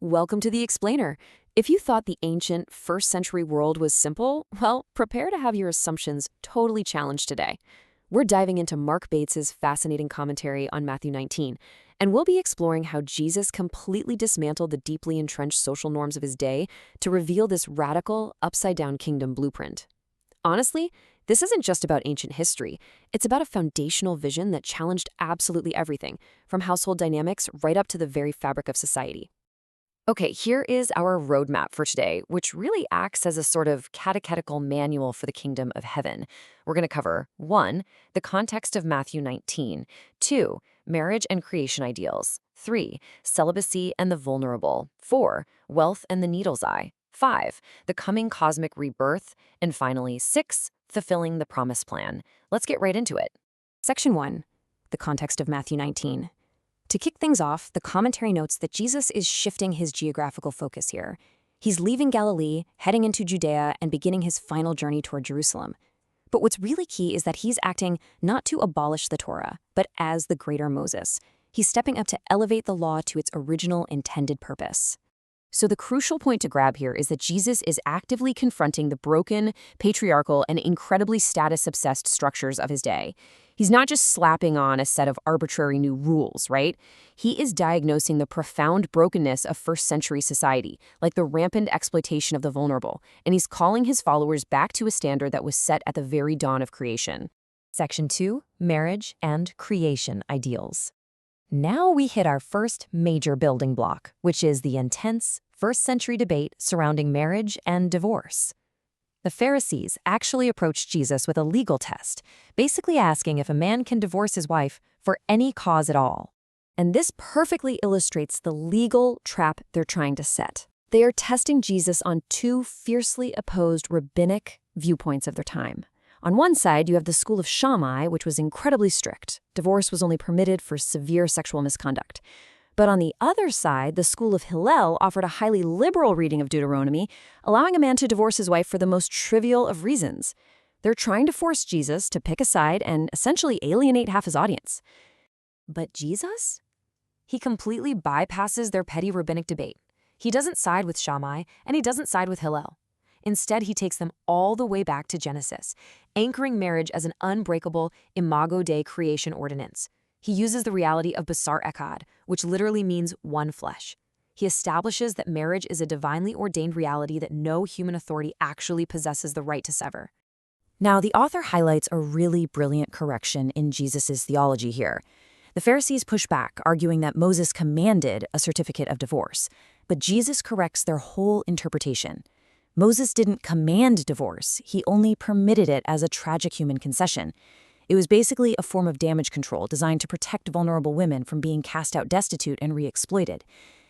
Welcome to the Explainer. If you thought the ancient first century world was simple, well, prepare to have your assumptions totally challenged today. We're diving into Mark Bates's fascinating commentary on Matthew 19, and we'll be exploring how Jesus completely dismantled the deeply entrenched social norms of his day to reveal this radical, upside-down kingdom blueprint. Honestly, this isn't just about ancient history. It's about a foundational vision that challenged absolutely everything, from household dynamics right up to the very fabric of society. Okay, here is our roadmap for today, which really acts as a sort of catechetical manual for the kingdom of heaven. We're going to cover 1. The context of Matthew 19, 2. Marriage and creation ideals, 3. Celibacy and the vulnerable, 4. Wealth and the needle's eye, 5. The coming cosmic rebirth, and finally 6. Fulfilling the promise plan. Let's get right into it. Section 1. The context of Matthew 19. To kick things off, the commentary notes that Jesus is shifting his geographical focus here. He's leaving Galilee, heading into Judea, and beginning his final journey toward Jerusalem. But what's really key is that he's acting not to abolish the Torah, but as the greater Moses. He's stepping up to elevate the law to its original intended purpose. So the crucial point to grab here is that Jesus is actively confronting the broken, patriarchal, and incredibly status-obsessed structures of his day. He's not just slapping on a set of arbitrary new rules, right? He is diagnosing the profound brokenness of first-century society, like the rampant exploitation of the vulnerable, and he's calling his followers back to a standard that was set at the very dawn of creation. Section 2, Marriage and Creation Ideals. Now we hit our first major building block, which is the intense first-century debate surrounding marriage and divorce. The Pharisees actually approached Jesus with a legal test, basically asking if a man can divorce his wife for any cause at all. And this perfectly illustrates the legal trap they're trying to set. They are testing Jesus on two fiercely opposed rabbinic viewpoints of their time. On one side, you have the school of Shammai, which was incredibly strict. Divorce was only permitted for severe sexual misconduct. But on the other side, the school of Hillel offered a highly liberal reading of Deuteronomy, allowing a man to divorce his wife for the most trivial of reasons. They're trying to force Jesus to pick a side and essentially alienate half his audience. But Jesus? He completely bypasses their petty rabbinic debate. He doesn't side with Shammai, and he doesn't side with Hillel. Instead, he takes them all the way back to Genesis, anchoring marriage as an unbreakable Imago Dei creation ordinance. He uses the reality of basar echad, which literally means one flesh. He establishes that marriage is a divinely ordained reality that no human authority actually possesses the right to sever. Now, the author highlights a really brilliant correction in Jesus' theology here. The Pharisees push back, arguing that Moses commanded a certificate of divorce, but Jesus corrects their whole interpretation. Moses didn't command divorce, he only permitted it as a tragic human concession. It was basically a form of damage control designed to protect vulnerable women from being cast out destitute and re-exploited.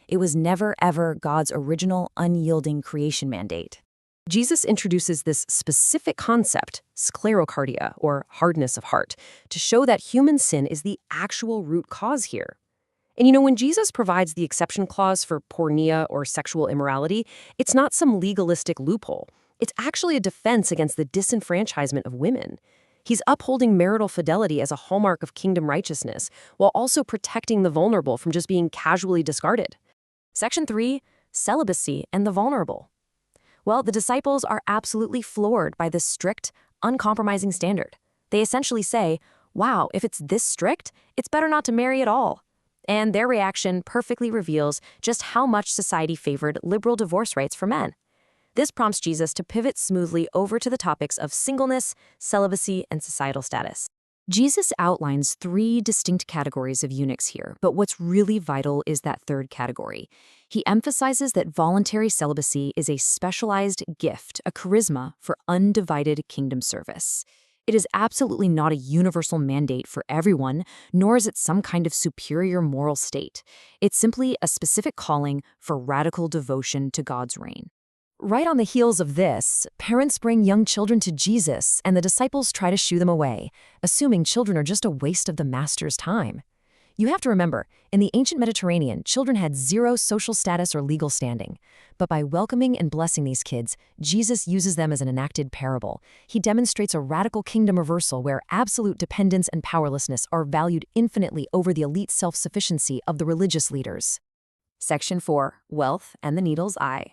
It was never, ever God's original, unyielding creation mandate. Jesus introduces this specific concept, sclerocardia, or hardness of heart, to show that human sin is the actual root cause here. And when Jesus provides the exception clause for porneia or sexual immorality, it's not some legalistic loophole. It's actually a defense against the disenfranchisement of women. He's upholding marital fidelity as a hallmark of kingdom righteousness, while also protecting the vulnerable from just being casually discarded. Section 3, Celibacy and the vulnerable. Well, the disciples are absolutely floored by this strict, uncompromising standard. They essentially say, wow, if it's this strict, it's better not to marry at all. And their reaction perfectly reveals just how much society favored liberal divorce rights for men. This prompts Jesus to pivot smoothly over to the topics of singleness, celibacy, and societal status. Jesus outlines 3 distinct categories of eunuchs here, but what's really vital is that third category. He emphasizes that voluntary celibacy is a specialized gift, a charisma for undivided kingdom service. It is absolutely not a universal mandate for everyone, nor is it some kind of superior moral state. It's simply a specific calling for radical devotion to God's reign. Right on the heels of this, parents bring young children to Jesus, and the disciples try to shoo them away, assuming children are just a waste of the master's time. You have to remember, in the ancient Mediterranean, children had zero social status or legal standing. But by welcoming and blessing these kids, Jesus uses them as an enacted parable. He demonstrates a radical kingdom reversal where absolute dependence and powerlessness are valued infinitely over the elite self-sufficiency of the religious leaders. Section 4, Wealth and the Needle's Eye.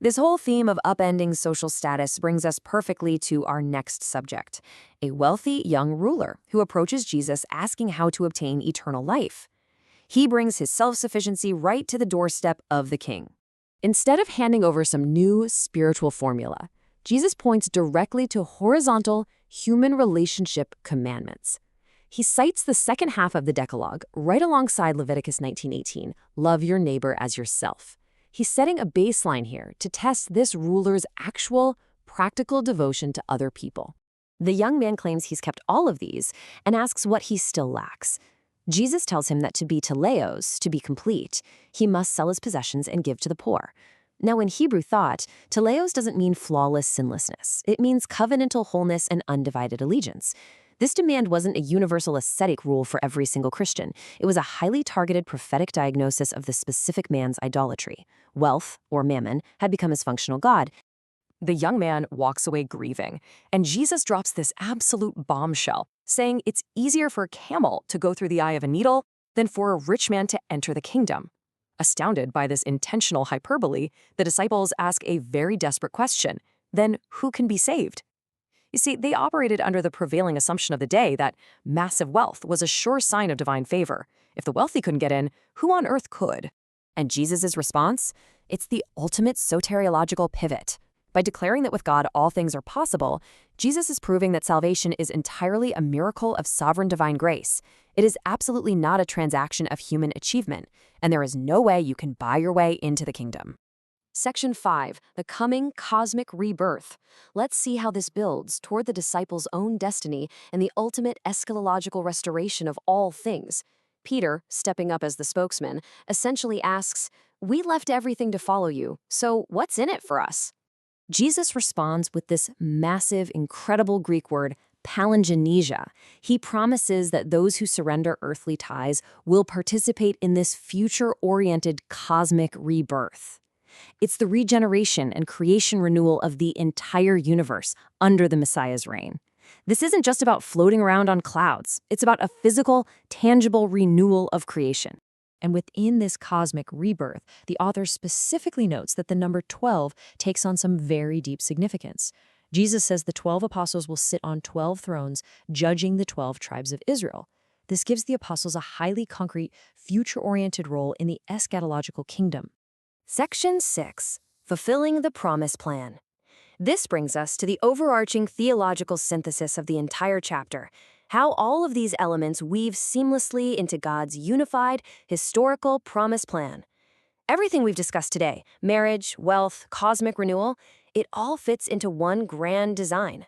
This whole theme of upending social status brings us perfectly to our next subject, a wealthy young ruler who approaches Jesus asking how to obtain eternal life. He brings his self-sufficiency right to the doorstep of the king. Instead of handing over some new spiritual formula, Jesus points directly to horizontal human relationship commandments. He cites the second half of the Decalogue right alongside Leviticus 19:18, love your neighbor as yourself. He's setting a baseline here to test this ruler's actual, practical devotion to other people. The young man claims he's kept all of these and asks what he still lacks. Jesus tells him that to be teleios, to be complete, he must sell his possessions and give to the poor. Now, in Hebrew thought, teleios doesn't mean flawless sinlessness. It means covenantal wholeness and undivided allegiance. This demand wasn't a universal ascetic rule for every single Christian. It was a highly targeted prophetic diagnosis of the specific man's idolatry. Wealth, or mammon, had become his functional god. The young man walks away grieving, and Jesus drops this absolute bombshell, saying it's easier for a camel to go through the eye of a needle than for a rich man to enter the kingdom. Astounded by this intentional hyperbole, the disciples ask a very desperate question. Then who can be saved? You see, they operated under the prevailing assumption of the day that massive wealth was a sure sign of divine favor. If the wealthy couldn't get in, who on earth could? And Jesus' response? It's the ultimate soteriological pivot. By declaring that with God all things are possible, Jesus is proving that salvation is entirely a miracle of sovereign divine grace. It is absolutely not a transaction of human achievement, and there is no way you can buy your way into the kingdom. Section 5, the coming cosmic rebirth. Let's see how this builds toward the disciples' own destiny and the ultimate eschatological restoration of all things. Peter, stepping up as the spokesman, essentially asks, "We left everything to follow you, so what's in it for us?" Jesus responds with this massive, incredible Greek word, Palingenesia. He promises that those who surrender earthly ties will participate in this future-oriented cosmic rebirth. It's the regeneration and creation renewal of the entire universe under the Messiah's reign. This isn't just about floating around on clouds. It's about a physical, tangible renewal of creation. And within this cosmic rebirth, the author specifically notes that the number 12 takes on some very deep significance. Jesus says the 12 apostles will sit on 12 thrones, judging the 12 tribes of Israel. This gives the apostles a highly concrete, future-oriented role in the eschatological kingdom. Section 6, Fulfilling the Promise Plan. This brings us to the overarching theological synthesis of the entire chapter, how all of these elements weave seamlessly into God's unified, historical promise plan. Everything we've discussed today, marriage, wealth, cosmic renewal, it all fits into one grand design.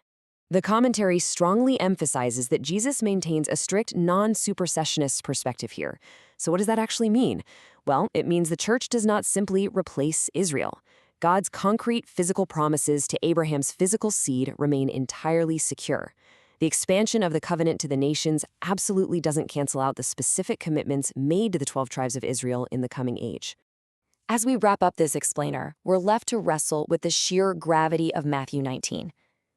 The commentary strongly emphasizes that Jesus maintains a strict non-supersessionist perspective here. So what does that actually mean? Well, it means the church does not simply replace Israel. God's concrete physical promises to Abraham's physical seed remain entirely secure. The expansion of the covenant to the nations absolutely doesn't cancel out the specific commitments made to the 12 tribes of Israel in the coming age. As we wrap up this explainer, we're left to wrestle with the sheer gravity of Matthew 19.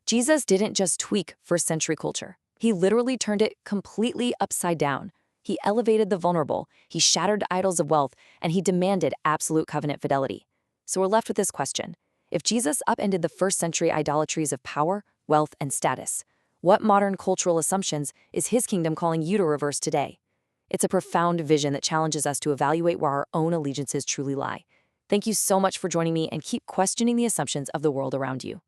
Jesus didn't just tweak first-century culture. He literally turned it completely upside down. He elevated the vulnerable, he shattered idols of wealth, and he demanded absolute covenant fidelity. So we're left with this question. If Jesus upended the first-century idolatries of power, wealth, and status, what modern cultural assumptions is his kingdom calling you to reverse today? It's a profound vision that challenges us to evaluate where our own allegiances truly lie. Thank you so much for joining me, and keep questioning the assumptions of the world around you.